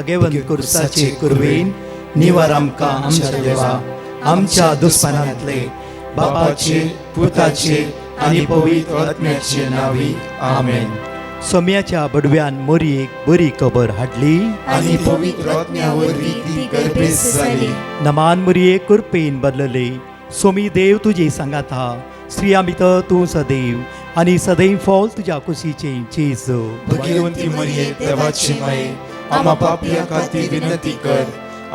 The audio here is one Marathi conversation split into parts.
भाग्यवंत कुर्साचे कुरवेन निवार आमकां आमच्या देवा आमच्या दुस्मनांतले बापाचे पुताचे आनी पवित्र आत्म्याचे नावी आमेन. सोम्याच्या बडव्यान मोरयेक बरी खबर हाडली आनी पवित्र आत्म्यावरवी ती गर्भेस जाली. नमान मोरयेक कुरपेन बदलले. सोमी देव तुजे सांगात हा. स्त्रिया भितर तूं सदैव आनी सदैव फॉल तुज्या कुशीचे जेजू. भाग्यवंती मरिये देवाची माये आम्हा पापियां खातीर विनंती कर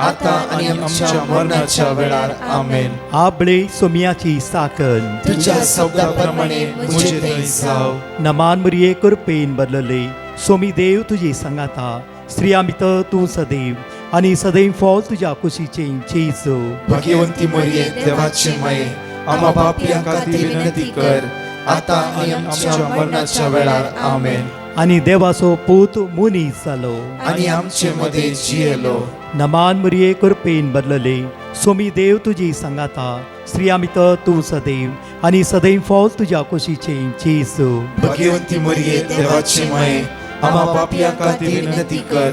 आता आनी आमच्या मरणाच्या वेळार आमेन. आबळे सोम्याची साकन तुझ्या शब्दाप्रमाणे मुझे थंय जाव. नमान मोरयेक कुरपेन बदलले. सोमी देव तुजे सांगात हा. स्त्रिया भितर तूं सदैव आनी सदैव फॉल तुज्या कुशीचे जेजू. भाग्यवंती मरिये देवाची माये आम्हा पापियां खातीर विनंती कर आता आनी आमच्या मरणाच्या वेळार आमेन. आनी देवाचो पूत मुनीस जालो. आनी आमचे मध्ये जियेलो. नमान मोरयेक कुरपेन बदलले. सोमी देव तुजी सांगात हा. स्त्रिया भितर तूं सदैव आनी सदैव फॉल तुज्या कुशीचे जेजू. भाग्यवंती मरिये देवाची माये आम्हा पापियां खातीर विनंती कर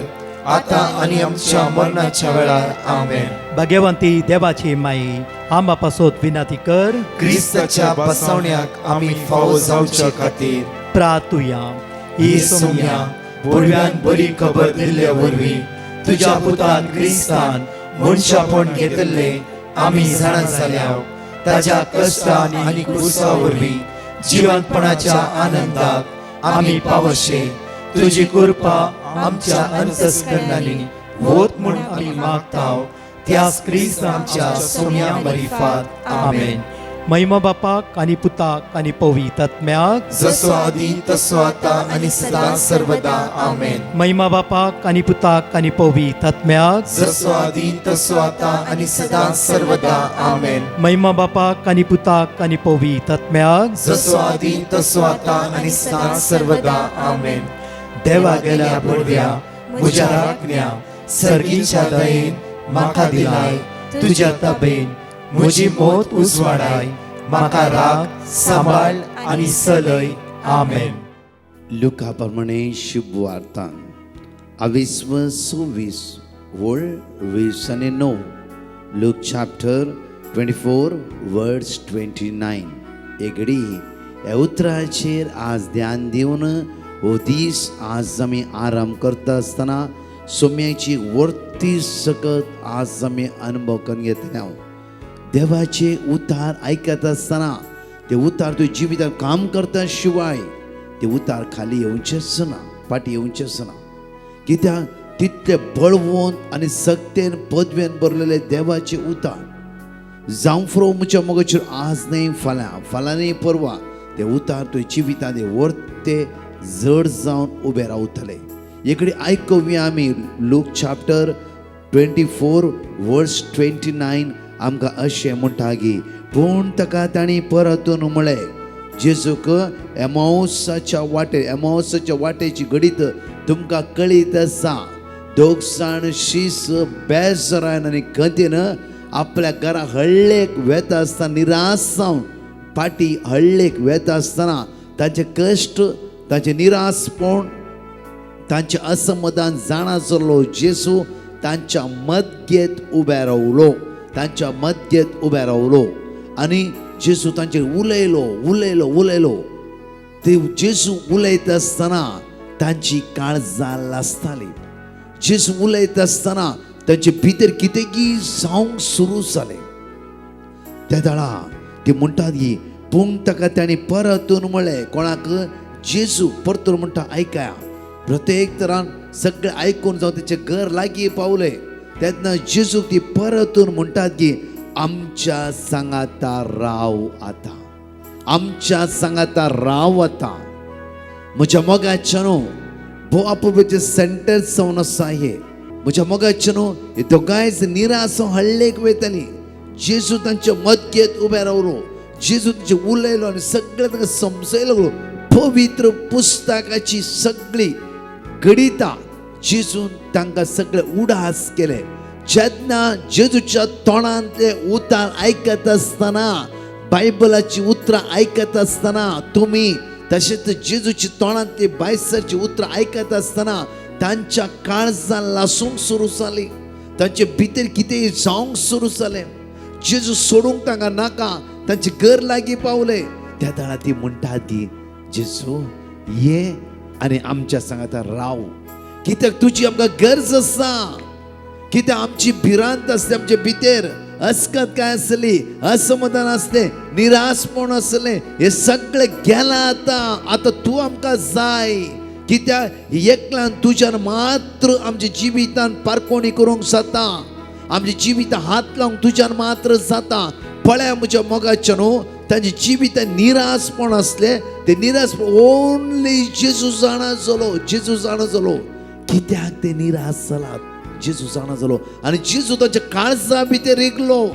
आता आनी आमच्या मरणाच्या वेळार आमेन. भाग्यवंती देवाचे माये आंबा पासोत विनंती कर. क्रिस्ताच्या बसवण्याक आमी फावो जावच्या खातीर प्रार्थुया. ही सोम्या बडव्यान बरी खबर दिल्ल्या वरवीं तुज्या पुतान क्रिस्तान मनशापण घेतले आमी जाणा जाल्याव ताज्या कश्टान आनी क्रुसा वरवीं जिवंतपणाच्या आनंदाक आमी पावशे. तुजी कृपा आमच्या अंतस्करणांनी होत म्हूण आमी मागताव. त्याच क्रिस्तांच्या सोम्या मरिफात आमेन. महिमा बापाक आनी पुताक आनी पवित्र आत्म्याक जसो आदी तसो आता आनी सदां सर्वदा आमेन. महिमा बापाक आनी पुताक आनी पवित्र आत्म्याक जसो आदी तसो आता आनी सदां सर्वदा आमेन. महिमा बापाक आनी पुताक आनी पवित्र आत्म्याक जसो आदी तसो आता आनी सदां सर्वदा आमेन. देवा गेल्या बडव्या म्हज्या राखण्या सर्गीच्या दयेन म्हाका दिलाय तुज्या ताबेन म्हजी मोत उजवाडाय. म्हाका राख सांबाळ आनी चलय. आमेन. लुका प्रमाणे शुभ वार्तान 22:26 वळ 20:9. लुक चॅप्टर 24 वर्स 29. एगडी ह्या उतराचेर आज ध्यान दिवन हो दीस आज आमी आराम करता आसतना सोम्याची वर्ती सकत आज आमी अनुभव करून घेतले. देवाचे उतार आयकत आसतना ते उतार तुज्या जिवितांत काम करता शिवाय ते उतार खाली येवचेच ना, फाटी येवचेच ना. कित्याक तितले बळवंत आनी सक्तेन पदवेन बरलेले देवाचे उतार जावं फुरो म्हज्या मोगाचेर आज न्ही फाल्यां न्ही परवा ते उतार तुज्या जिवितांत वर्ते जड जावन उबे रावतले. एकडे आयकुया आमी लूक चॅप्टर 24 वर्स 29. आमकां अशें म्हणटा की पूण ताका ताणी परतून म्हळें जेजूक एमाउसाच्या वाटेची घडीत तुमकां कळीत आसा दोग जाण शीस बेजारान आनी गतीन आपल्या घरा हळ्ळेक वेता आसतना निराश जावन फाटी हळ्ळेक वेता आसतना तांचे कश्ट तांचे निराशपण तांचे असमाधान जाणा जाल्लो जेजू तांच्या मध्येत उबे रावलो आनी जेजू तांचे उलयलो. ते जेजू उलयता आसतना तांची काळजां लासताली. जेजू उलयता आसतना तांचे भितर कितेंय जावंक सुरू जालें. त्या दाळा ती म्हणटात की पूण ताका ताणी परतून म्हळें कोणाक जेजू परतून म्हणटा आयकया. प्रत्येक तरान सगळे आयकून जावन तेचे घर लागीं पावले तेन्ना जेजूक ती परतून म्हणटात की आमच्या सांगाता राव आता. म्हज्या मोगाच्यानो भोव आपोवपाचें सेंटेन्स जावन आसा हे. म्हज्या मोगाच्यानो हे दोगांय निराश हळ्ळेक वयतालीं. जेजू तांच्या मध्येत उबे रावलो. जेजू तांचे उलयलो आनी सगळें तांकां समजयलो. पवित्र पुस्तकाची सगळी गणितां जेजून तांकां सगळे उडास केले. जेन्ना जेजूच्या तोंडान ते उतार आयकत आसतना बायबलाची उतरां आयकत आसतना तुमी तशेंच जेजूची तोंडान ते बायसाची उतरां आयकत आसतना तांच्या काळजां लासूंक सुरू जाली, तांचे भितर कितेंय जावंक सुरू जालें. जेजू सोडूंक तांकां नाका, तांचे घर लागीं पावले. त्या दाळा ती म्हणटात की जेजू ये आनी आमच्या सांगाता राव, कित्याक तुजी आमकां गरज आसा. कित्याक आमची भिरांत आसली, आमचे भितर अस्कत काय आसली, असमाधान असले, निराशपण असले, हे सगळे गेला. आता तू आमकां जाय. कित्याक एकल्यान तुज्यान मात्र आमच्या जिवितान पारखोणी करूंक जाता, आमच्या जिवितां हात लावंक तुज्यान मात्र जाता. पळया म्हज्या मोगाच्या न्हू, तांचे जिवितान निराशपण असले, ते निराशपण ओन्ली जेजू जाणा जालो. जेजू जाणा जालो कित्याक ते निराश जालात. जेजू जाणा जालो आनी जेजू तांच्या काळजा भितर रिगलो.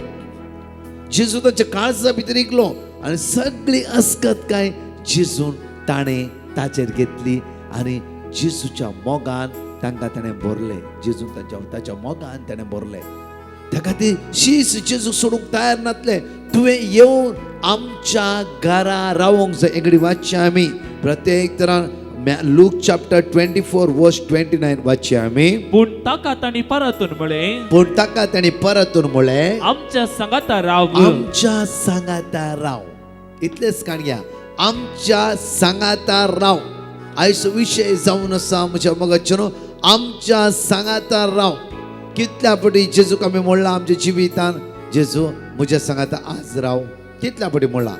जेजू तांच्या काळजा भितर रिगलो आनी सगळी अस्कत काय जेजून ताणें ताचेर घेतली आनी जेजूच्या मोगान तांकां ताणें भरले. जेजून ताच्या मोगान ताणें भरले. त्या खातीर शीस जेजू सोडूंक तयार नासले. तुवें येवन आमच्या घरा रावोंक जाय. एगडी वाचया आमी प्रत्येक तरान लूक चॅप्टर 24 वर्स 29 वाचया आमी. पूण ताका तांणी परतून म्हळें, पूण ताका ताणें परतून म्हळें, आमच्या सांगाता राव. आमच्या सांगाता राव. इतलेच काणया, आमच्या सांगाता राव. आयचो विशय जावन आसा म्हज्या मोगाचेनो, आमच्या सांगाता राव. कितल्या फावटी जेजूक आमी म्हणला आमच्या जिवितान, जेजू म्हज्या सांगाता आज राव. कितल्या फावटी म्हणला.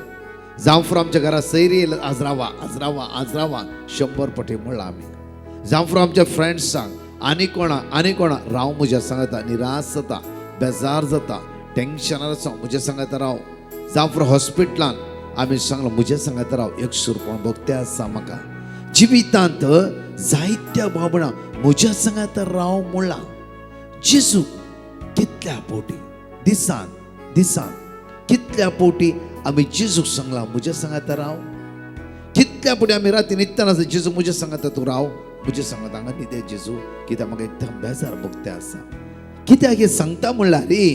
जावं फुरो आमच्या घरा सैरी आज रावा, आज रावा, आज रावा. 100 फावटी म्हणला आमी. जावं फुरो आमच्या फ्रेंड्सांक आनी कोणा राव म्हज्या सांगाता. निराश जाता, बेजार जाता, टेन्शनार आसा, म्हज्या सांगाता राव. जावं फुरो हॉस्पिटलान आमी सांगलो म्हज्या सांगाता राव. एक सुरपण भोगते आसा म्हाका. जिवितांत जायत्या बाबणां म्हज्या सांगाता राव म्हणला. जेजू कितल्या फावटी दिसान कितल्या फावटी आमी जेजूक सांगला म्हज्या सांगाता राव. कितल्या फावटी आमी राती न्हिदतना जेजू म्हज्या सांगाता तूं राव, म्हज्या सांगाता हांगा न्हिदे जेजू, कित्याक म्हाका एकदम बेजार भोगते आसा. कित्याक हे सांगता म्हणल्यार रे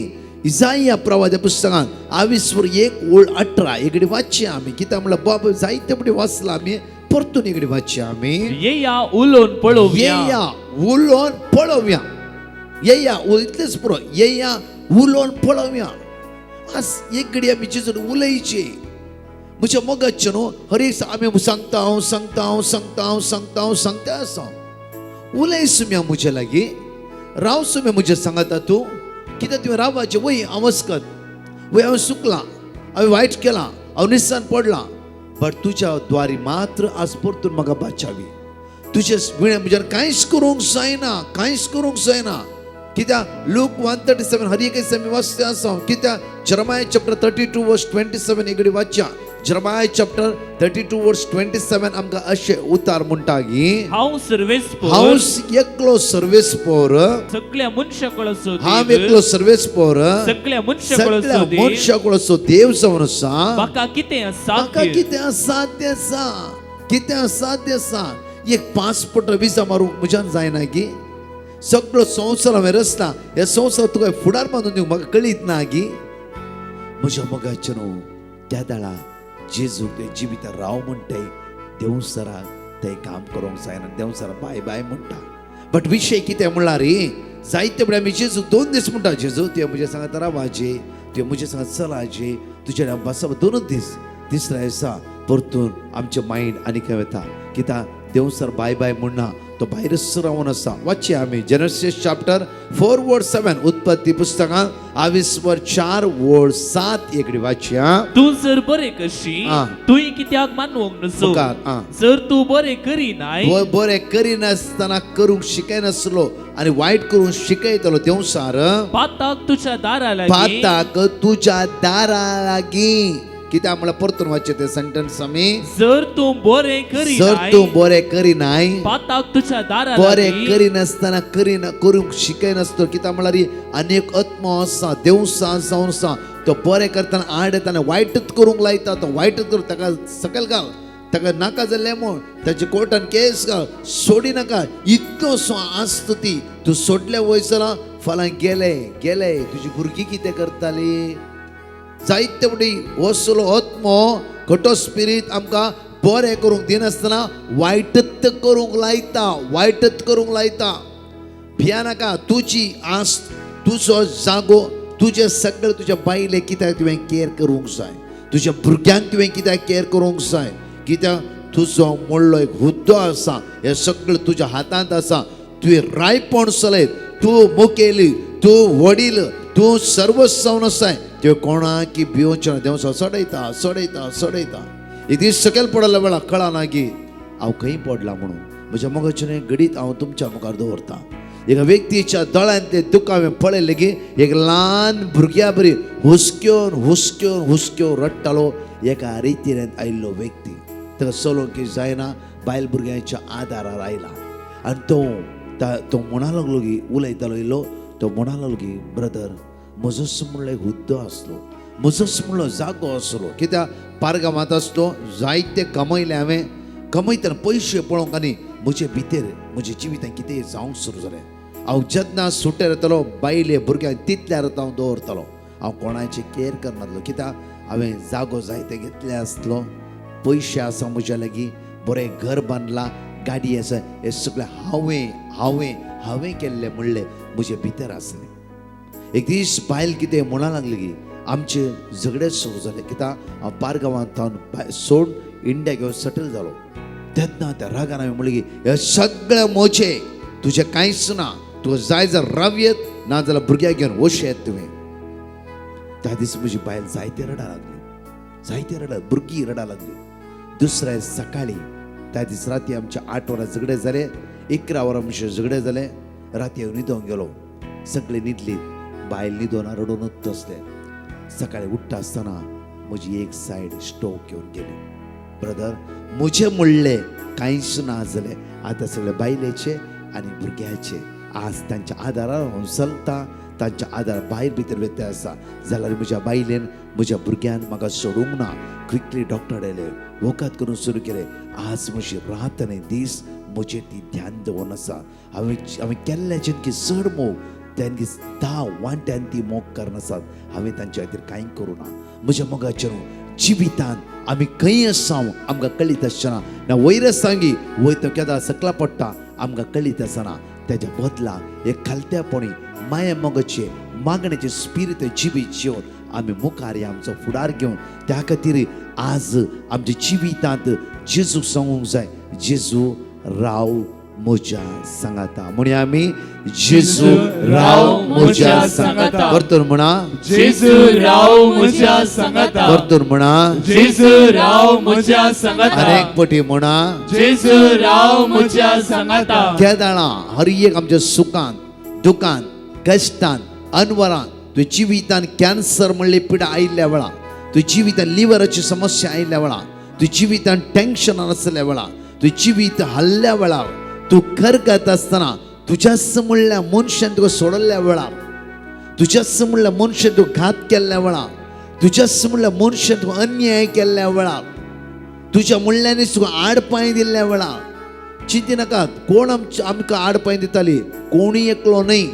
इसाया प्रवाद्या पुस्तकान 21:18 एकडे वाचया आमी. कित्याक म्हणल्यार बाबा जायते फावटी वाचला आमी, परतून एकडे वाचया आमी. येया उलोवन पळोवया. येया उलोवन पळोवया. येया इतलेच पुरो. येया उलोवन पळोवया. आज एक घडी आमी जेजून उलयचे. म्हज्या मोगाचे न्हू, हर एक आमी सांगता आसा. उलय सुम्या म्हज्या लागीं, राव सुम्या म्हज्या सांगाता तूं. कित्याक तुवें रावपाचें. वय हांव वचकत, वय हांव चुकलां, हांवें वायट केलां, हांव निसान पडलां, बट तुज्या द्वारी मात्र आज परतून म्हाका बाचावी. तुजे विणे म्हज्यान कांयच करूंक जायना, कांयच करूंक जायना. कित्याक लूक 1:37 हर एक आमी वाचता आसा. कित्याक जरमाया चॅप्टर 32 वर्स 27 एकडे वाचया. जरमाया चॅप्टर 32 वर्स 27 आमकां अशें उतार म्हणटा की हांव सर्वेस्पोर, हांव एकलो सर्वेस्पोर, सगळ्या मनशाकळ हांव एकलो सर्वेस्पोर, सगळ्या मनशाकळ मनशाकळ देव जावन आसा. म्हाका कितें म्हाका कितें असाध्य आसा, कितें असाध्य आसा. एक पासपोर्ट विजा मारूंक म्हज्यान जायना की. सगळो संवसार हांवें रचला, हे संवसार तुका फुडार बांदून दिवंक म्हाका कळीत ना की. म्हज्या मोगाचे न्हू, त्या दाळा जेजू ते जिवितां राव म्हणटाय. देवसराक ते काम करूंक जायना. देवसरा बाय बाय म्हणटा. बट विशय कितें म्हणल्यार रे जायते फुडें आमी जेजू 2 दीस म्हणटा. जेजू तुवें म्हज्या सांगात रावाचे, तुवें म्हज्या सांगात चलाचे, तुज्या बसा 2 दीस. तिसऱ्या दिसा परतून आमचे मायंड आनी खंय वता. कित्याक देवसर बाय बाय म्हणना, तो भायरच रावून आसा. वाचया आमी जेनेसिस चॅप्टर 4 वर्स 7 उत्पत्ती पुस्तकान 22:4 वर्स 7 एकडे वाचया. तू जर बरें करशी, तुवें कित्याक मानवंक नजो. जर तू बरें करिनाय, बरें करिनासतना करूंक शिकयनासलो आनी वायट करूंक शिकयतलो देवसार पाताक तुज्या दारा लागीं, पाताक तुज्या दारा लागीं. कित्याक म्हळ्यार परतून वाचचे ते सेंटेन्स आमी. जर तू बरें करिनाय, जर तूं बरें करिनाय, पाताक तुज्या दारा बरें लागीं, करिनासतना करूंक शिकयनासतो. कित्याक म्हळ्यार अनेक आत्मो आसा, देवसा जावन आसा, तो बरें करतना आड येता आनी वायटच करूंक लायता. तो वायटच करूंक ताका सकयल घाल, ताका नाका जाल्लें म्हूण ताचे कोर्टान केस घाल, सोडी नाका. इतलो सो आसता ती. तूं सोडले वयसर फाल्यां गेले तुजी भुरगीं कितें करताली. जायते फावटी वसलो आत्मो खटो स्पिरीट आमकां बरें करूंक दिनासतना वायटच करूंक लायता भियानाका तुजी आस तुजो जागो तुझे सगळे तुझ्या बायले कित्याक तुवें केअर करूंक जाय तुझ्या भुरग्यांक तुवें कित्याक केअर करूंक जाय कित्याक तुजो मोडलो एक हुद्दो आसा हे सगळें तुज्या हातांत आसा तुवें रायपण चलयत तूं मुखेली तूं वडील तूं सर्वस्व आसाय तुवें कोणाक भिवचें देव सडयता एक दीस सकयल पडल्या वेळार कळना की हांव खंय पडला म्हणून म्हज्या मोगाचें घडीत हांव तुमच्या मुखार दवरतां एका व्यक्तीच्या दोळ्यांत तें दुःख हांवें पळयलें की एक ल्हान भुरग्या बरी हुस्क्योन रडटालो एका रितीन आयिल्लो व्यक्ती ताका चलोवंक जायना बायल भुरग्यांच्या आदारार आयला आनी तो म्हणा लागलो की उलयतालो इल्लो तो म्हणा लागलो की ब्रदर म्हजोच म्हणलो एक हुद्दो आसलो म्हजोच म्हणलो जागो आसलो कित्याक पारगांवांत आसलो जायते कमयले हांवें कमयतना पयशे पळोवंक आनी म्हजे भितर म्हज्या जिवितांत कितें जावंक सुरू जालें हांव जेन्ना सुट्टेर येतलो बायले भुरग्यांक तितल्यार हांव दवरतलो हांव कोणाचें केअर करनासलो कित्याक हांवें जागो जायते घेतले आसलो पयशे आसा म्हज्या लागीं बरें घर बांदलां गाडी आसा हे सगळें हांवें केल्लें म्हणलें म्हजे भितर आसलें एक दीस बायल कितें म्हणा लागली की आमचे झगडे सुरू जाले कित्याक हांव पारगांवांत हांव सोड इंडिया घेवन सेटल जालो तेन्ना त्या रागान हांवें म्हणलें की हे सगळें मोचे तुजें कांयच ना तुका जाय जाल्यार राव येत ना जाल्यार भुरग्यांक घेवन वश येत तुवें त्या दीस म्हजी बायल जायते रडा भुरगीं रडा लागली दुसऱ्या सकाळी त्या दीस राती आमचे 8 वरां झगडे जाले 11 वरां आमचे झगडे जाले राती हांव न्हिदोंक गेलो सगळीं न्हिदली बायल न्हिदोना रडूनच बसले सकाळी उठ्ठा आसतना म्हजी एक सायड स्ट्रोक येवन गेली ब्रदर म्हजें म्हणलें कांयच ना जालें आतां सगळे बायलेचे आनी भुरग्याचे आज तांच्या आदारार हांव चलता तांच्या आदार भायर भितर वेते आसा जाल्यार म्हज्या बायलेन म्हज्या भुरग्यान म्हाका सोडूंक ना क्विकली डॉक्टर आयले वखद करून सुरू केलें आज म्हजी रात आनी दीस म्हजेर ती ध्यान दवरून आसा हांवें केल्ल्याच्यान की चड मोग तेंगे 10 वांट्यान ती मोग करनासात हांवें तांच्या खातीर कांय करूं ना म्हज्या मोगाचेर जिवितांत आमी खंय आसा आमकां कळीत आसचेना ना वयर सांगी वयता केदां सकला पडटा आमकां कळीत आसना तेज्या बदला एक खालत्यापणी माया मोगाचे मागण्याचे स्पिरीट जिवीत जिवन आमी मुखार आमचो फुडार घेवन त्या खातीर आज आमच्या जिवितांत जेजू सांगूंक जाय जेजू राव म्हज्या सांगाता म्हणया आमी जेजू राव म्हज्या सांगाता परतून म्हणा जेजू राव म्हज्या सांगाता परतून म्हणा जेजू राव म्हज्या सांगाता अनेक पटी म्हणा जेजू राव म्हज्या सांगाता केदाळा हर एक आमच्या सुखांत दुखांत कश्टांत अनवरांत तुझ्या जिवितांत कॅन्सर म्हणली पिडा आयिल्ल्या वेळा तुझ्या जिवितांत लिव्हराची समस्या आयिल्ल्या वेळा तुझ्या जिवितांत टेन्शन आसल्या वेळा तुझें जिवीत हल्ल्या वेळार तूं करगत आसतना तुज्याच म्हणल्या मनशान तुका सोडल्या वेळार तुज्याच म्हणल्या मनशान तूं घात केल्ल्या वेळार तुज्याच म्हणल्या मनशान तुका अन्याय केल्ल्या वेळार तुज्या म्हणल्यानीच तुका आडपांय दिल्ल्या वेळार चिंती नाकात कोण आमकां आडपांय दिताली कोणी एकलो न्हय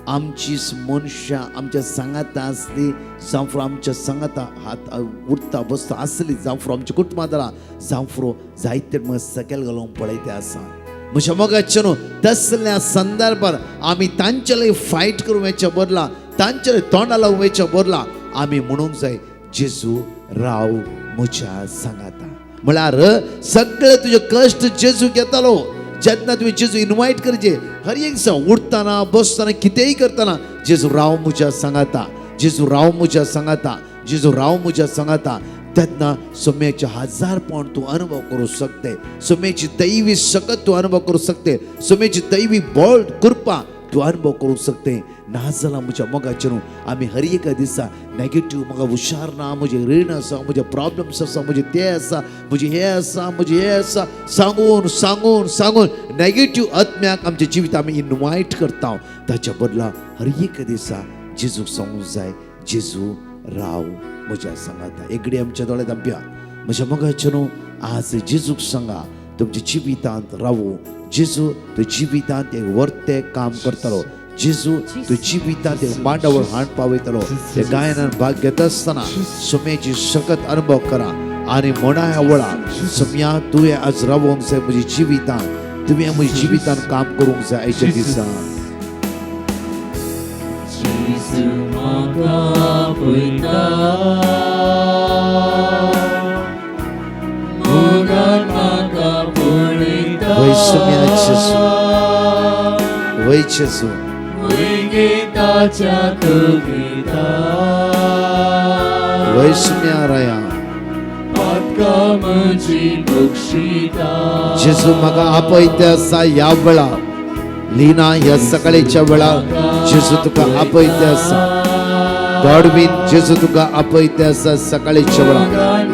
आमचीच मनशां आमच्या सांगाता आसली जावं फुरो आमच्या सांगाता हात उठता बसता आसली जावं फुरो आमच्या कुटुंबांतला जावं फुरो जायते सकयल घालूंक पळयते आसा म्हज्या मोगाचे न्हू तसल्या संदर्भार आमी तांचे लागीं फायट करूं वेच्या बदला तांचे तोंडा लावूं वेच्या बदला आमी म्हणूंक जाय जेजू राव म्हज्या सांगाता म्हळ्यार सगळे तुजे कश्ट जेजू घेतालो जेन्ना तुवें जेजू इन्वायट करचे हर एक दिसा उठतना बसतना कितेंय करतना जेजू राव म्हज्या सांगाता जेजू राव म्हज्या सांगाता जेजू राव म्हज्या सांगाता तेन्ना सोम्याचे 1000 पॉयंट तूं अनुभव करूं शकते सोम्याची दैवी सकत तूं अनुभव करूं शकते सोम्याची दैवी बळ कृपा तूं अनुभव करूं शकते नाजाल्यार म्हज्या मोगाचेर आमी हर एका दिसा नेगेटीव म्हाका हुशार ना म्हजें रीण आसा म्हजे प्रॉब्लम्स आसा म्हजें तें आसा म्हजें हें आसा म्हजें हें आसा सांगून सांगून सांगून नेगेटीव आत्म्याक आमच्या जिवितांत आमी इन्वायट करता ताच्या बदला हर एक दिसा जेजूक सांगूंक जाय जेजू राव म्हज्या सांगाता एगडी आमच्या दोळ्यांत आमच्या म्हज्या मोगाचेर आज जेजूक सांगा तुमच्या जिवितांत रावू जेजू तुज्या जिवितांत एक वर्तें काम करतलो जेजू तुज्या जिवितांत एक मांडावळ हाड पावयतलो हे गायनान भाग घेता आसतना सोम्याची सकत अनुभव करा आणि म्हणाया वळा सम्या तुवें आज रावोंक जाय म्हजी जिवितान तुवें म्हजी जिवितान काम करूंक जाय आयच्या दिसान जेजू म्हाका पळयता मोगान म्हाका पळयता वय सम्या जेजू वय जेजू गिताच्या कविता वय सम्या राया म्हाका म्हजी बक्षिता जेजू म्हाका आपयता आसा ह्या वेळा लिना ह्या सकाळीच्या वेळा जेजू तुका आपयता आसा गॉडविन जेजू तुका आपयता आसा सकाळीच्या वेळा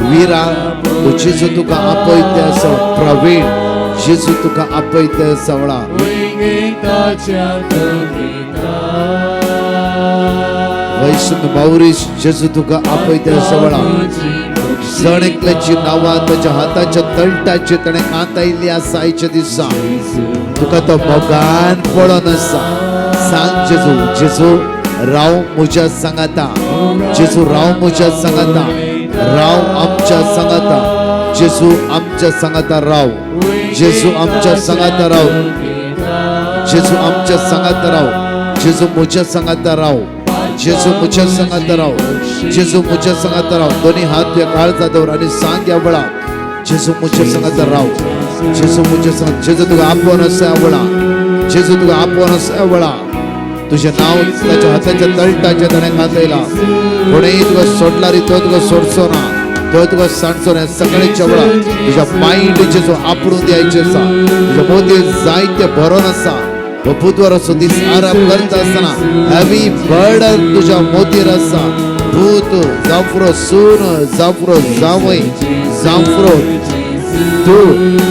वीरा जेजू तुका आपयता आसा प्रवीण जेजू तुका आपयता आसा वेळा गिताच्या कविता वैष्णव माऊरीश जेजू तुका आपयता आसा वेळा जण एकल्याची नांवां ताच्या हाताच्या तळटाची ताणें कांतायिल्ली आसा आयच्या दिसा तुका तो मोगान पळोवन आसा सांग जेजू जेजू राव म्हज्या सांगाता जेजू राव म्हज्या सांगाता राव आमच्या सांगाता जेजू आमच्या सांगाता राव जेजू आमच्या सांगाता राव जेजू आमच्या सांगाता राव जेजू म्हज्या सांगाता राव जेजू म्हज्या सांगाता राव जेजू म्हज्या सांगाता राव दोन्ही हात तुझ्या काळजात दवर आणि सांग या वेळा जेजू म्हज्या सांगाता राव जेजू म्हज्या सांगात जेजू तुका आपोवन आसा ह्या वेळा जेजू तुका आपोवन आसा ह्या वेळा तुझें नांव ताच्या हाताच्या तळटाचे ताणें घातयला कोणेय तुका सोडला रे तो तुका सोडचो ना तो तुका सांडचो ना सकाळीच्या वेळा तुझ्या मायंड जेजू आपणून द्यायचे आसा तुज्या मोदीर जायते भरोन आसा हो बुधवार असो दीस आराम करता आसतना हेवी बर्डन तुझ्या मोदीर आसा भूत जांफरो सून जांफरो जावय जांफरो तू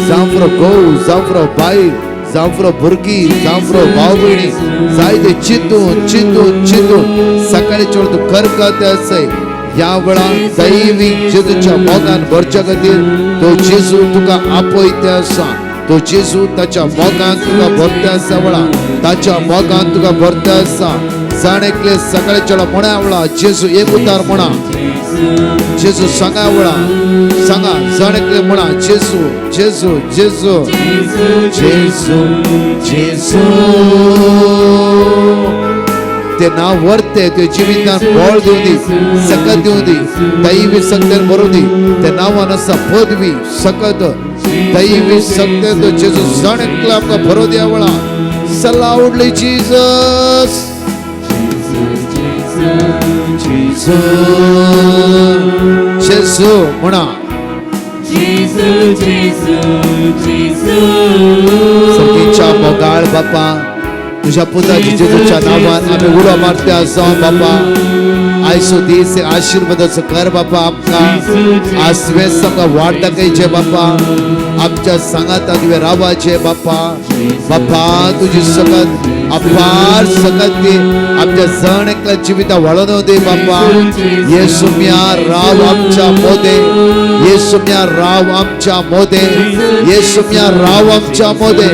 जांफरो घोव जांफरो बाई जांफरो भुरगी जांफरो भाव भयणी जायते चिंतून चिंतून चिंतून सकाळीच्या वेळा तूं करकत आसय ह्या वेळा दैवीक जेजूच्या मोगान भरच्या खातीर तो जेजू तुका आपयता आसा तो जेजू ताच्या मोगान तुका भरता आसा वेळा ताच्या मोगान तुका भरता आसा जाण एकले सकाळीच्या वेळा म्हणा वेळा जेजू एक उतार म्हणा जेजू सांगा वेळा सांगा जाण एकले म्हणा जेजू जेजू जेजू जेजू जेजू ते नाव वर्ते ते जिवितान बळ दिवं दी सकत दिवं दी दैवी सत्यान भरूं दी ते नांवान आसा पदवी सकत दैवी सत्य तो जेजू जाण एकलो आमकां भरो दिया वेळा सल्ला उडली जीसस जेजू म्हणा सर्गीच्या मोगाळ बापा तुझ्या पुताची जेजूच्या नावान आम्ही उडो मारते आसा बापा आयसो दीस आशीर्वादाचो कर बापा आमकां आस्वेस आमकां वाट दाखयचे बापा आमच्या सांगात तुवें रावाचे बापा बापा तुजी सकत अपार सकत दी आमच्या जण एकल्या जिविता वळोवन दे बापा येसुम्या राव आमच्या मोदे येसुम्या राव आमच्या मोदे येसुम्या राव आमच्या मोदे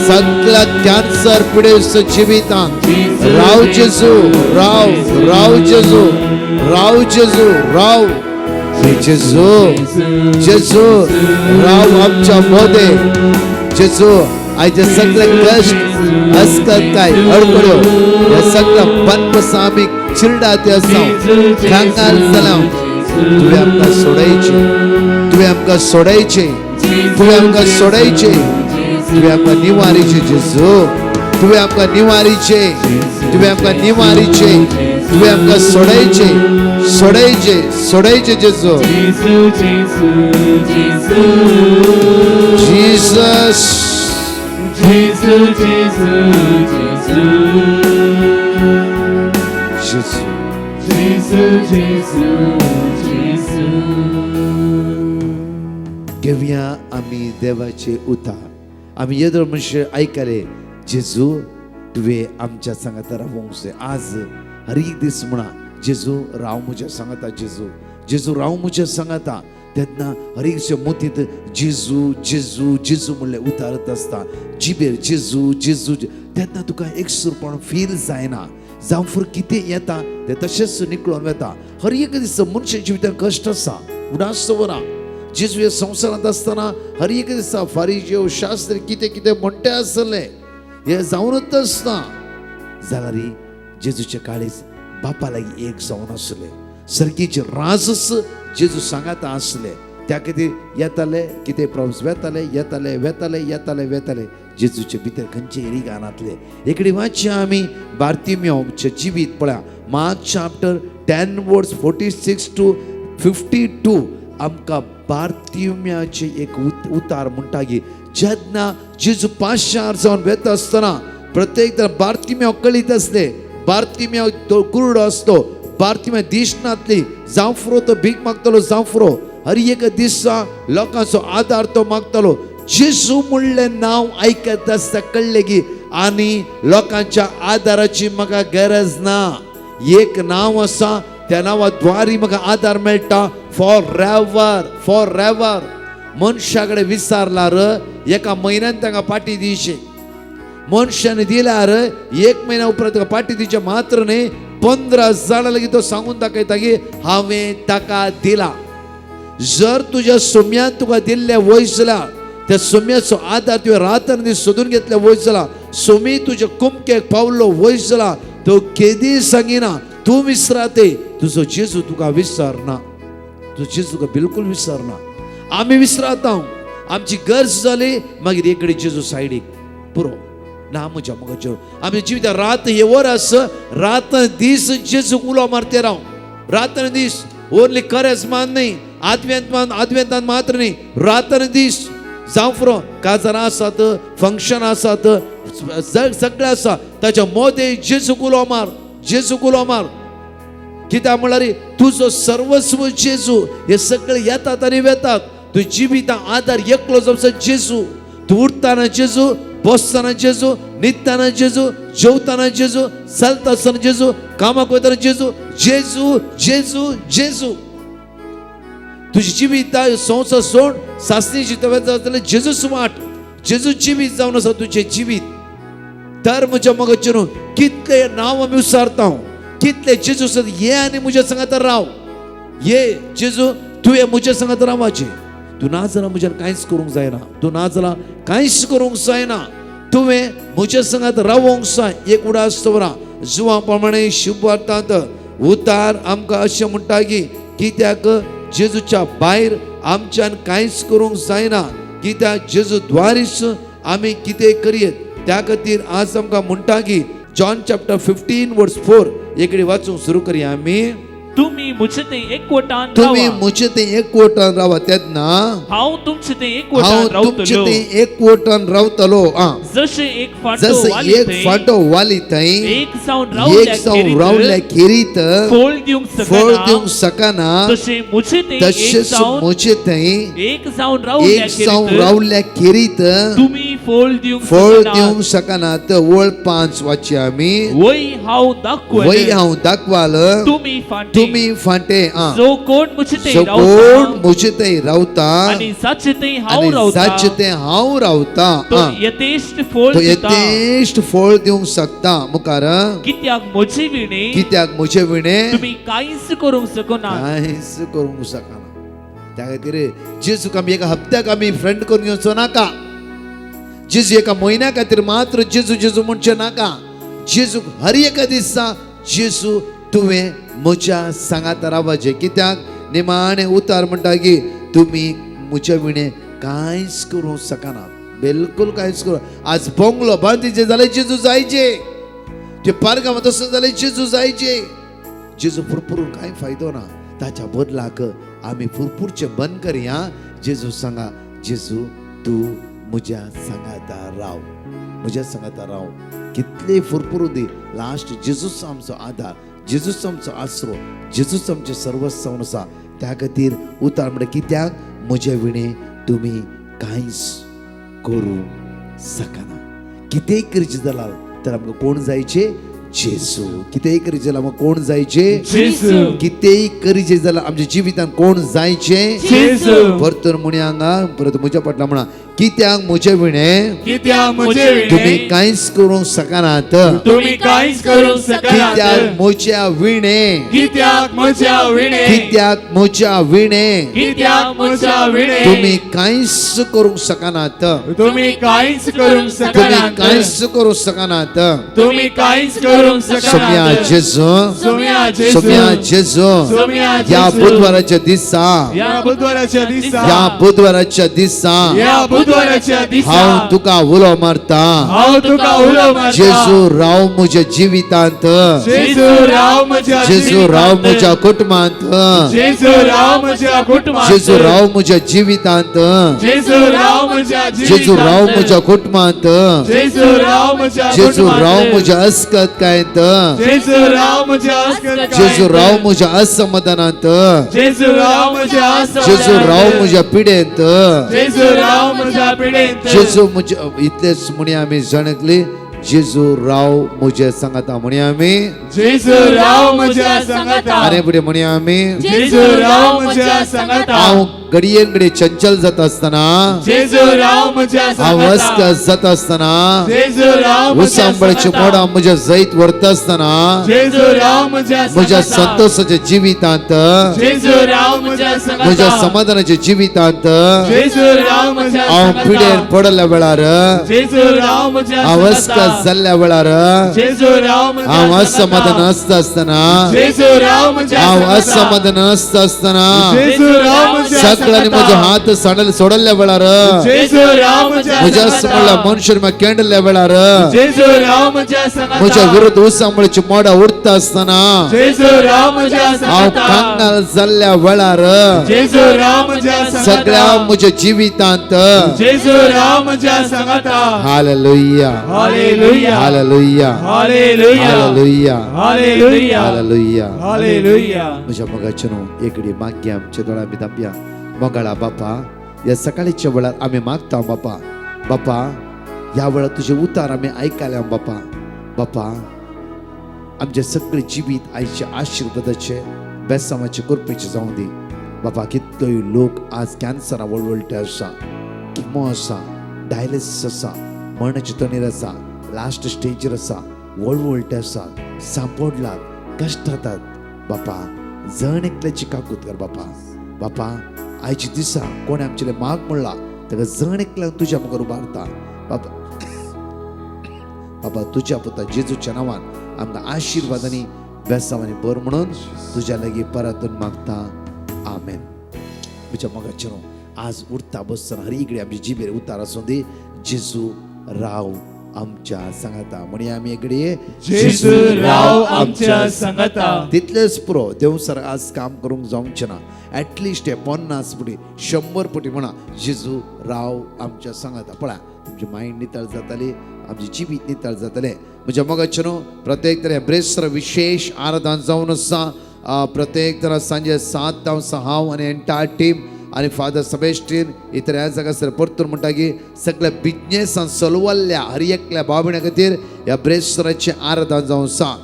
सगळ्या कॅन्सर पिडेस्त जिवितांत राव जेजू राव राव जेजू राव जेजू राव जेजू जेजू राव आमच्या मोदे जेजू आयचे सगळे कष्ट अस्कत काय अडकड्यो या सगळ्या बनपसा आमी चिरडाते आसा कांगाल जालां तुवें आमकां सोडायचे तुवें आमकां सोडायचे तुवें आमकां सोडायचे तुवें आमकां निवारीचे जेजू तुवें आमकां निवारीचे तुवें आमकां निवारीचे तुवें आमकां सोडायचे सोडायचे सोडायचे जेजू जीसस जेजू जेजू जेजू जेजू जेजू जेजू घेवया आमी देवाचे उतार आमी येदो मनशां आयकले जेजू तुवें आमच्या सांगाता रावूंक जाय आज हर एक दीस म्हणा जेजू राव म्हज्या सांगाता जेजू जेजू राव म्हज्या सांगाता तेन्ना हर एकशे मोतीत जेजू जेजू जेजू म्हणलें उतारत आसता जिबेर जेजू जेजू तेन्ना तुका एकसुरपण फील जायना जावं फूर कितें येता तें तशेंच निकळून वता हर एक दीस मनशाच्या जिवितांत कश्ट आसा उदास दवरा जेजू या संवसारांत असताना हर एक दिसा फारिजेव शास्त्री कितें कितें म्हणटे आसले हे जावनच आसना जाल्यार जेजूचे काळीज बापा लागीं एक जावन आसले सर्गीचे राजस जेजू सांगाता आसले त्या खातीर येताले कितें प्रॉब्लेम्स वेताले जेजूचे भितर खंयचे एरी गानातले एकडे वाचया आमी बार्तिमेवचे जिवीत पळया मार्क चॅप्टर 10 वर्स 46 to 52 आमकां बार्तिमेवचे एक उतार म्हणटा की जेन्ना जेजू 500 जावन वेता आसतना प्रत्येक बार्तिमेव कळीत आसले बार्तिमेव तो कुरुडो आसलो बार्तिमेव दिसनातली जावफ्रो तो भीक मागतलो जावफ्रो हर एक दिसा लोकांचो आदार तो मागतलो जेजू म्हणलें नांव आयकत आसता कळलें की आनी लोकांच्या आदाराची म्हाका गरज ना एक नांव आसा त्या नांवा द्वारी म्हाका आदार मेळटा फॉर एवर मनशा कडेन विचारल्यार एका म्हयन्यान तांकां पाटी दिवची मनशाने दिल्यार एक महिना उपरांत ताका पाटी दिवचे मात्र न्ही 15 जाणां लागीं तो सांगून दाखयता की हांवें ताका दिला जर तुज्या सोम्यान तुका दिल्ले वयसला त्या सोम्याचो आदार तुवें रातन दीस सोदून घेतले वयसला सोमी तुज्या कुमकेक पावलो वयसला तो केदी सांगिना तूं विसराते तुजो जेजू तुका विसरना तुजो जेजू तुका बिलकुल विसरना आमी विसराता आमची गरज जाली मागीर एकडे जेजू सायडीक पुरो ना म्हज्या मगाच्यो आमच्या जिवितांत रात हे वर आस रात दीस जेजूक उलो मारते राव रातन दीस ओन्ली करेस्मान न्ही आदवेंतान मात्र न्ही रातन दीस जावफ्रो काजारां आसात फंक्शन आसात सगळें आसा ताच्या मोदे जेजूक उलो मार कित्याक म्हळ्यार तुजो सर्वस्व जेजू हे सगळे येतात आनी वेतात तूं जिवितांत आदार एकलो जावचो जेजू तूं उठताना जेजू बसताना जेजू न्हिदताना जेजू जेवताना जेजू चलता आसतना जेजू कामाक वयताना जेजू जेजू जेजू जेजू तुझी जिवीत संवसार सोड सासणी जितव्यात जातले जेजूच वाट जेजू जिवीत जावन आसा तुझे जिवीत तर म्हज्या मगचेर कितले नांव आमी विचारता कितले जेजू आसात ये आनी म्हज्या संगात राव ये जेजू तुवें म्हज्या संगात रावपाचें तूं ना जाल्यार म्हज्यान कांयच करूंक जायना तूं ना जाल्यार कांयच करूंक जायना तुवें म्हज्या संगात रावोंक जाय एक उडास दवरा जुवा प्रमाणे शुभ वार्तांत उतार आमकां अशें म्हणटा की कित्याक जेजूच्या भायर आमच्यान कांयच करूंक जायना कित्याक जेजू द्वारीच आमी कितें करीत त्या खातीर आज आमकां म्हणटा की जॉन चॅप्टर 15 वर्स 4 एकडे वाचूंक सुरू करया आमी तुम्ही मुझे ते एकवटान तुम्ही रावा मुझे ते एकवटान रावा तेन्ना हांव तुमचे ते हांव एकवटान तुमचे रावतलो ते एकवटान रावतलो जशे एक फाटो जसं वाली एक थंय, फाटो वाली थंय एक जावन एक जावन रावल्या खेरीत फळ दिवंक फळ सकना दिवंक सकना तशे मुझे ते एक तशेंच जावन मुझे थंय एक जावन रावल्या एक जावन खेरीत रावल्या खेरीत तुम्ही फळ दिवंक फळ सकना दिवंक सकना तर वळ 5 वाची आमी वय हांव दाखवले वय हांव दाखवाल तुम्ही फाटे तुम्ही फाटे जो कोण मुझे ते जो कोण रावता मुझे ते रावता आणि साचे ते हांव आणि रावता साचे ते हांव रावता तो यथेष्ट फळ तो दिता यथेष्ट फळ दिवंक शकता मुखार कित्याक म्हजे विणे कित्याक म्हजे विणे तुम्ही कांयच करूंक शकना कांयच करूंक शकना त्या खातीर जेजूक आमी एका हप्त्याक आमी फ्रेंड करून घेवचो नाका जेजू एका म्हयन्या खातीर मात्र जेजू जेजू म्हणचे नाका जेजूक हर एका दिसा जेजू तुवें म्हज्या सांगात रावपाचें कित्याक निमाणे उतार म्हणटा की तुमी म्हजे विणे कांयच करूंक शकना बिलकुल कांयच करूं आज बोंगलो बांदीचे जाल्यार जेजू जायचे ते पारगांव तसो जाल्यार जेजू जायचे जेजू फुरफुरून कांय फायदो ना ताच्या बदलाक आमी फुरफुरचे बंद करया जेजू सांगा जेजू तूं म्हज्या सांगात राव म्हज्या सांगात राव कितले फुरफुरू दी लास्ट जेजूच आमचो आदार जेजूच आमचो आसरो जेजूच आमचे सर्वस्व आसा त्या खातीर उतार म्हणटा कित्याक म्हजे विणे तुमी कांयच करूं शकना कितेंय करचें जाल्यार तर आमकां कोण जायचे जेजू कितेंय करचें जाल्यार आमकां कोण जायचे जेजू कितेंय करचें जाल्यार आमच्या जिवितांत कोण जायचे जेजू परतून म्हणी हांगा परत म्हज्या फाटल्यान म्हणा कित्याक म्हजे विणे कित्याक म्हजे तुम्ही विणे कांयच करूंक शकनात तुम्ही कांयच करूंक शकनात कित्याक म्हज्या विणे कित्याक म्हज्या विणे कित्याक म्हज्या विणे कित्याक म्हज्या विणे तुम्ही कांयच करूंक शकनात तुम्ही कांयच करूंक तुम्ही शकनात कांयच करूंक शकनात तुम्ही कांयच करूंक सोम्या शकनात जेजू सोम्या सोम्या जेजू जेजू सोम्या या जेजू बुधवाराच्या दिसा या बुधवाराच्या दिसा या बुधवाराच्या दिसा या बुधवाराच्या दिसा हांव तुका उलो मारता हांव तुका उलो मारता जेजू राव म्हज्या जिवितांत जेजू राव म्हज्या जेजू राव जिवितांत. म्हज्या कुटुंबांत जेजू राव म्हज्या कुटुंबांत जेजू राव म्हज्या जिवितांत जेजू राव म्हज्या जेजू राव जिवितांत. म्हज्या कुटुंबांत जेजू राव म्हज्या जेजू राव कुटुंबांत. म्हज्या अस्कतकायेंत जेजू राव म्हज्या अस्कतकायेंत. जेजू राव म्हज्या असमाधानांत जेजू राव म्हज्या जेजू राव म्हज्या पिडेंत जेजू राव म्हज्या पिडेंत. जेजू म्हज्या इतलेच म्हणी आमी जाणकली जेजू राव म्हजे सांगाता म्हणी आमी जेजू राव म्हज्या सांगाता आरे फुडें म्हणी आमी जेजू राव म्हज्या सांगाता हांव घडयेन घडये चंचल जाता आसतना जेजू राव म्हज्या हांव सांगाता अस्क जाता आसतना जेजू राव म्हज्या उसांबळेचे सांगाता. मोडा म्हज्या जैत व्हरता आसतना जेजू राव म्हज्या म्हज्या सांगाता. संतोषाच्या जिवितांत जेजू राव म्हज्या म्हज्या सांगाता. समाधानाच्या जिवितांत जेजू राव म्हज्या हांव सांगाता. पिडेर पडल्या वेळार जेजू राव म्हज्या हांव अस्क सांगाता. जाल्ल्या वेळार जेजू राव म्हज्या हांव सांगाता. असमाधान आसता आसतना जेजू राव म्हज्या हांव सांगाता. असमाधान आसता आसतना जेजू राव म्हज्या सगळ्यांनी म्हजो सांगाता. हात सोडल्या वेळार जेजू राव म्हज्या म्हज्या सांगाता. समोरल्या मनशान म्हाका केंडल्या वेळार जेजू राव म्हज्या सांगाता. म्हज्या विरुद्ध उसांबळेचे मोडा उरता आसतना जेजू राव म्हज्या हांव सांगाता. कांगाल जाल्ल्या वेळार जेजू राव म्हज्या सांगाता. सगळ्या म्हज्या जिवितांत जेजू राव म्हज्या सांगाता. Hallelujah hallelujah hallelujah hallelujah hallelujah hallelujah hallelujah hallelujah. म्हज्या मोगाचेनो एकडी मागया आमच्या दोळा बी दापया मोगाळा बापा ह्या सकाळीच्या वेळार आमी मागता बापा बापा ह्या वेळार तुझे उतार आमी आयकल्या बापा बापा आमचे सगळे जिवीत आयचे आशिर्वादाचे बेसामाचे कृपेचे जावं दी बापा कितलोय लोक आज कॅन्सरा वळवळटे आसा किमो आसा डायलिसीस आसा मरणाची तणीर आसा लास्ट स्टेजीर आसा वळवळटे आसा सांपडलात कश्टातात बापा जण एकल्याची काकूत कर बापा बापा आयची दिसा कोणी आमचे माग म्हणला ताका जण एकल्याक तुज्या मुखार उबारता बापा बाबा तुझ्या पुता जेजूच्या नावान आमकां आशिर्वादांनी बेसांवांनी बर म्हणून तुज्या लागीं परतून मागता आमेन. म्हज्या मोगाचेरो आज उरता बसतना हर इकडे आमची जिबेर उतार आसूं दी जेजू राव आमच्या सांगाता म्हणी आमी एकडे जेजू राव आमच्या सांगाता. तितलेच पुरो देव सर आज काम करूंक जावचें ना ॲटलिस्ट हे 50 पुटी 100 पुटी म्हणा जेजू राव आमच्या सांगाता पळय तुमची मायंड नितळ जाताली आमची जिवीत नितळ जातले. म्हज्या मोगाचेनो प्रत्येक तरेन ब्रेस्तर विशेष आराधना जावन आसा प्रत्येक तरा सांजे 7 जावन हांव आनी एंटायर टीम आनी फादर सबेस्टीन इतर ह्या जागासर परतून म्हणटा की सगळ्या बिजनेसान चलवल्ल्या हर एकल्या भाव भयणां खातीर ह्या ब्रेस्तराची आराधना जावन आसा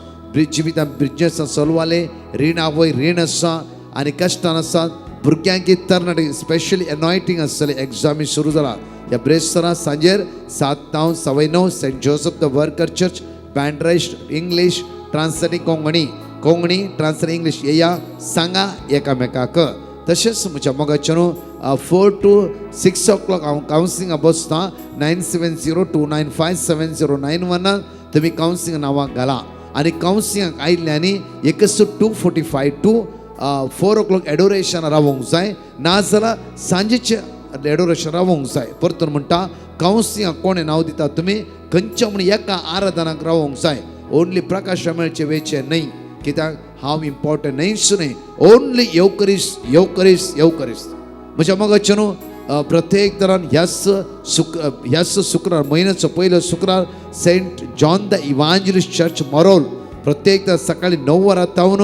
जिवितान बिजनेसान चलवाले रिणा वय रीण आसा आनी कश्टान आसा भुरग्यांक तरणाटी स्पेशली एनॉयटींग आसतलें एग्जामी सुरू जाला ह्या ब्रेस्तरा सांजेर 7 जावन 9:15 Saint Joseph the worker church Bandra West English translating Konkani translate English येया सांगा एकामेकाक. तशेंच म्हज्या मोगाचेनो 4 to 6 o'clock हांव कावन्सिलिंगाक बसता 9702957091 तुमी कावन्सिलिंग नांवां घाला आनी कावन्सिलिंगाक आयिल्ल्यांनी एकच 2:45 to 4 o'clock एडोरेशन रावोंक जाय नाजाल्यार सांजेचे एडोरेशन रावोंक जाय. परतून म्हणटा कावन्सिलिंगाक कोणें नांव दिता तुमी खंयच्या म्हण एका आराधनाक रावोंक जाय ओन्ली प्रकाश मेळचे वेचे न्हय कित्याक हांव इम्पॉर्टंट न्हयच न्हय ओन्ली येवकरिस्त येवकरिस्त येवकरिस्त. म्हज्या मोगाचेनो प्रत्येक तरान ह्याच शुक्रार म्हयन्याचो पयलो शुक्रार Saint John the evangelist church Marol प्रत्येक तर सकाळी 9 वरां तावन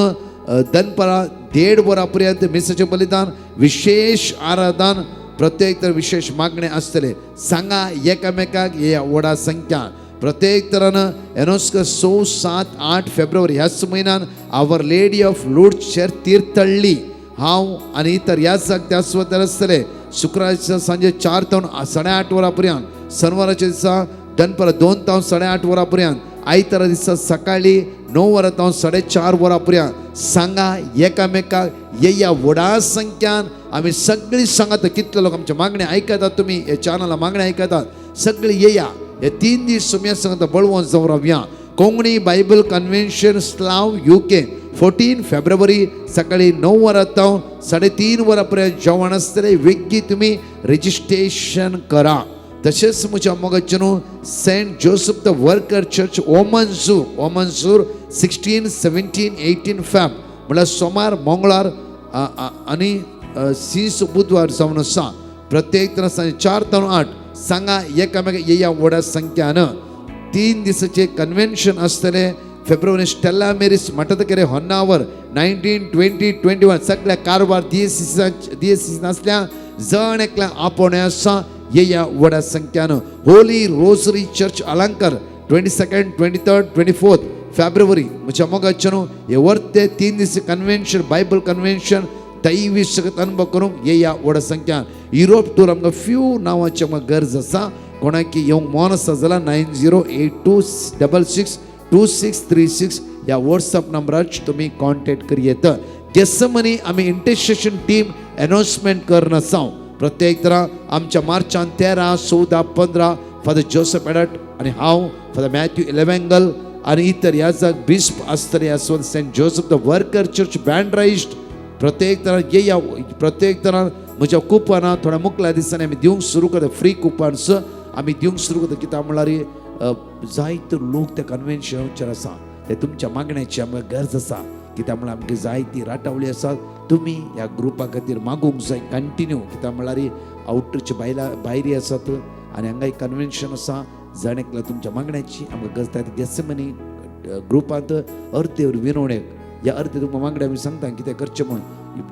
दनपरां 1:30 वरां पर्यंत मिसाचें बलिदान विशेष आराधन प्रत्येक तर विशेष मागणे आसतले. सांगा एकामेकाक हे व्हडा संख्या प्रत्येक तरान एनोस्कर 6, 7, 8 फेब्रुवारी ह्याच म्हयन्यान आवर लेडी ऑफ लूड्स चर्च तीर्थहळ्ळी हांव आनी इतर ह्या जाग त्या सुवातेर आसतले शुक्रारच्या सांजे 4 ते 8:30 वरांपर्यंत, शनिवाराच्या दिसा दनपार 2 ते 8:30 वरांपर्यंत, आयतारा दिसा सकाळी 9 वरां ते 4:30 वरांपर्यंत. सांगा एकामेकाक येया व्हडा संख्यान आम्ही सगळी सांगात. कितले लोक आमच्या मागणी आयकतात, तुम्ही हे चॅनला मागणी आयकतात, सगळी येया. हे 3 दीस तुम्ही सांगता बळवंत जाऊन रावया. Konkani Bible convention Slough UK 14 फेब्रुवारी सकाळी 9 वरां ते 3:30 वरांपर्यंत जेवण आसतलें. वेगळी तुम्ही रजिस्ट्रेशन करा. तसेच म्हज्या मोगाचें Saint Joseph the worker church ओमनसूर 16, 17, 18 फेब म्हळ्यार सोमार, मंगळार आनी सीस बुधवार जावन आसा. प्रत्येक दिना सांजे 4 ते 8. सांगा एकामेकाक येया व्हडा संख्यान. 3 दिसाचे कन्व्हेन्शन आसतलें. फेब्रुवारी स्टेला मेरीस मठदकेरे होन्नावर 19, 20, 21 सगळ्या कारवार DSC नासल्या जण एकल्या आपोवणे आसा. येया व्हडा संख्यान. होली रोजरी चर्च अलंकार 22, 23, 24 फेब्रुवारी म्हज्या मोगाचें हे वर्ते 3 दीस कन्व्हेन्शन, बायबल कन्व्हेन्शन, दैवी शक्त अनुभव करूंक येया व्हडा संख्यान. युरोप टूर आमकां फ्यू नांवाची आमकां गरज आसा. कोणाक येवंक मन आसा जाल्यार 9082662636 ह्या WhatsApp नंबरार तुम्ही कॉन्टॅक्ट करी येता. गेसमनी आमी इंटरसेशन टीम अनाउन्समेंट करन आसा. प्रत्येक तरा आमच्या मार्चान 13, 14, 15 फादर जोसेफ एडट आणि हांव फादर मॅथ्यू इलेवेंगल आणि इतर ह्या जाग बिस्प आसतले आसवन saint Joseph the worker church बँड्राइज्ड. प्रत्येक तरा येया. प्रत्येक तरा म्हज्या कुपनां थोड्या मुखल्या दिसांनी आमी दिवंक सुरू करता. फ्री कुपन्स आमी दिवंक सुरू करता. कित्याक म्हळ्यार जायते लोक त्या कन्व्हेन्शनाचेर आसा. ते तुमच्या मागण्याची आमकां गरज आसा. कित्याक म्हळ्यार आमकां जायती राटावळी आसात. तुमी ह्या ग्रुपा खातीर मागूंक जाय कंटिन्यू. कित्याक म्हळ्यार आउटरीच भायरी आसात आनी हांगा कन्व्हेन्शन आसा. जण एकल्या तुमच्या मागण्याची आमकां गरज आसा. गेसमनी ग्रुपांत अर्देवर विनवणेक ह्या अर्दे तुमकां मागणे आमी सांगता कितें करचें म्हणून.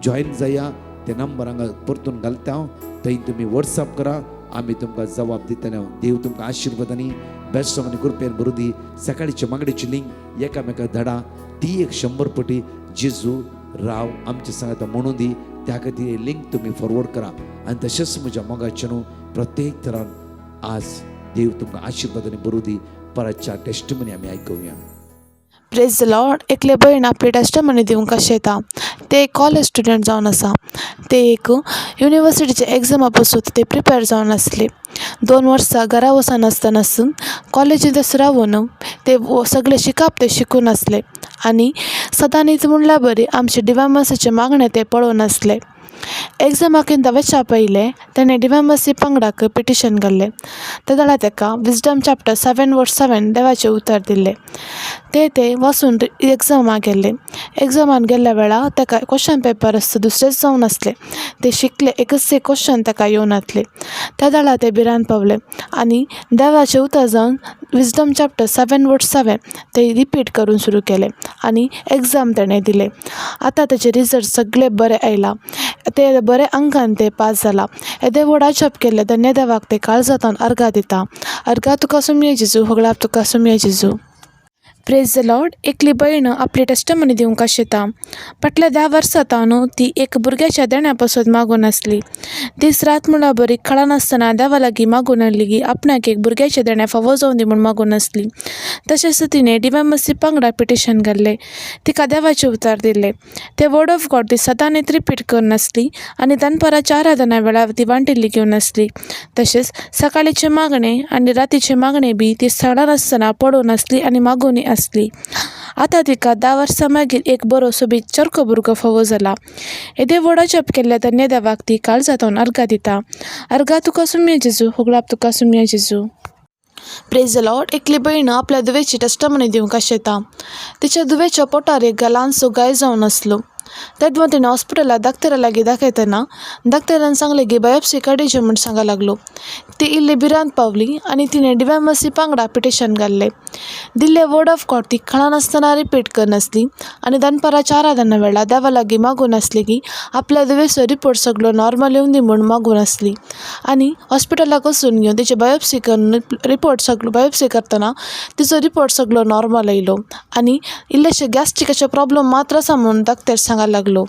जॉयन जाया. ते नंबर हांगा परतून घालता हांव. थंय तुमी WhatsApp करा. आमी तुमकां जबाब दितले. देव तुमकां आशिर्वादांनी बेस्ट आनी कृपेन भरूं दी. सकाळीच्या मागणेची लिंक एकामेकाक धाडा. ती एक 100 पटी जेजू राव आमचे सांगता म्हणून दी. त्या खातीर लिंक तुम्ही फॉरवर्ड करा. आनी तशेंच म्हज्या मोगाचें प्रत्येक तरान आज देव तुमकां आशिर्वादांनी भरूं दी. परतच्या टेस्टमनी आमी आयकुया. Praise the Lord. एकले भयण आपली टेस्टमनी दिवंक कशें येता. ते एक कॉलेज स्टुडंट जावन आसा. ते एक युनिवर्सिटीचे एग्जामा पासून ते प्रिपेर जावन आसले. 2 वर्सां घरा वचनासतनाच कॉलेजींत रावून ते सगळे शिकाप ते शिकून आसले आनी सदांच म्हणल्यार बरी आमचे डिवामसाचे मागणे ते पळोवन आसले. एग्जामाक वचच्या पयलें ताणें डिवामसी पंगडाक पिटिशन घाल्लें. ते दळा ताका विजडम चॅप्टर 7 वर्स 7 देवाचें उतर दिल्लें. ते वचून एग्जामाक गेल्ले. एग्जामान गेल्ल्या वेळार ताका क्वेश्चन पेपर्स दुसरेच जावन आसले. ते शिकले एकच एक क्वेश्चन ताका येवन आसले. त्या दळा ते भिरांत पावले आनी देवाचें उतर जावन विजडम चॅप्टर 7 वर्स 7 ते रिपीट करून सुरू केलें आनी एग्जाम ताणें दिले. आतां ताचे रिजल्ट सगळे बरे आयला. ते बरे अंकान ते पास जाला. येदे व्हडा जप केले धन्य देवाक ते काळजांतल्यान अर्घा दिता. अर्घा तुका सुमये जेजू, होगळाप तुका सुमये जेजू. Praise the Lord. एकली भयण आपली टेस्टमनी दिवंक कशें येता. फाटल्या 10 वर्सां ती एक भुरग्याच्या देण्या पासून मागून आसली. दीस रात म्हणल्यार बरी कळा नासतना देवा लागीं मागून आसली की आपणाक एक भुरग्याचे देण्या फावो जावन दी म्हूण मागून आसली. तशेंच तिणें डिवामसी पंगडा पिटिशन घाल्लें. तिका देवाचें उतर दिल्लें. ते वर्ड ऑफ गॉड ती सदांच रिपीट करून आसली आनी दनपाराच्या आराधना वेळार ती वांटिल्ली घेवन आसली. तशेंच सकाळीचे मागणे आनी रातीचे मागणे बी ती सडा नासतना पळोवन आसली आनी मागूनय आसली. आतां तिका 10 वर्सां मागीर एक बरो सोबीत चरको भुरगो फावो जाला. येदे व्हडा जप केल्ल्या धन्य देवाक ती काळजांतल्यान अर्घा दिता. अर्घा तुका सुमये जेजू, होगळाप तुका सुमये जेजू. Praise the Lord. एकली भयण आपल्या दुवेची टेस्टमनी दिवंक कशें येता. तिच्या दुवेच्या पोटार एक ल्हानसो गाय जावन आसलो. तेदवा तिणें हॉस्पिटलात दाक्तरा लागीं दाखयतना दाक्तरान सांगलें की बायोप्सी काडची म्हूण सांगा लागलो. ती इल्ली भिरांत पावली आनी तिणें डिवामसी पंगडा पिटिशन घाल्लें. दिल्ले वर्ड ऑफ गॉड ती खळा नासतना रिपीट करनासली आनी दनपाराच्या आराधना वेळार देवा लागीं मागून आसली की आपल्या दुवेचो रिपोर्ट सगळो नॉर्मल येवन दी म्हूण मागून आसली. आनी हॉस्पिटलाक वचून घेवन तिची बायोप्सी करून रिपोर्ट सगळो बायोप्सी करतना तिचो रिपोर्ट सगळो नॉर्मल येयलो आनी इल्लेशे गॅस्ट्रिकाचे प्रॉब्लम मात्र आसा म्हूण दाक्तर सांगा लागलो.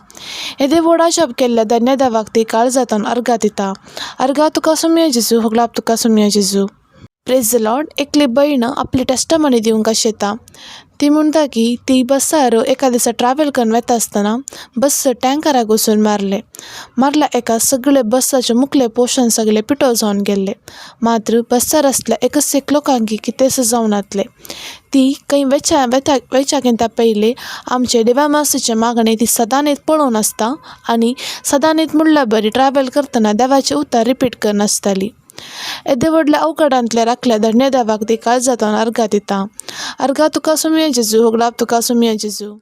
येदे व्हडा शब केल्ल्या धन्य देवाक ती काळ जातान अर्घा दिता. अर्घा तुका सुमया जेजू, होगलाप तुका सुमया जेजू. Praise the Lord. एकली बहीण आपली टेस्टमनी दिवंक शेता. ती म्हणटा की ती बसार एका दिसा ट्रॅव्हल करून वता आसतना बस टँकराक वचून मारल्या एका सगळे बसाचे मुखले पोर्शन सगळे पिटो जावन गेल्ले. मात्र बसार आसल्या एकच एक लोकांक कितेंच जावन जातले. ती खंय वयच्या किंता पयले आमचे देवा मासेचे मागणे ती सदांच पळोवन आसता आनी सदांच म्हणल्या बरी ट्रॅव्हल करतना देवाचे उतर रिपीट करन आसताली. येदे व्हडल्या अवघडांतल्या राखल्या धन्य देवाक ती काळ जातान अर्घा दिता. अर्घा तुका सुमया जेजू, होगलाप तुका सुमया जेजू.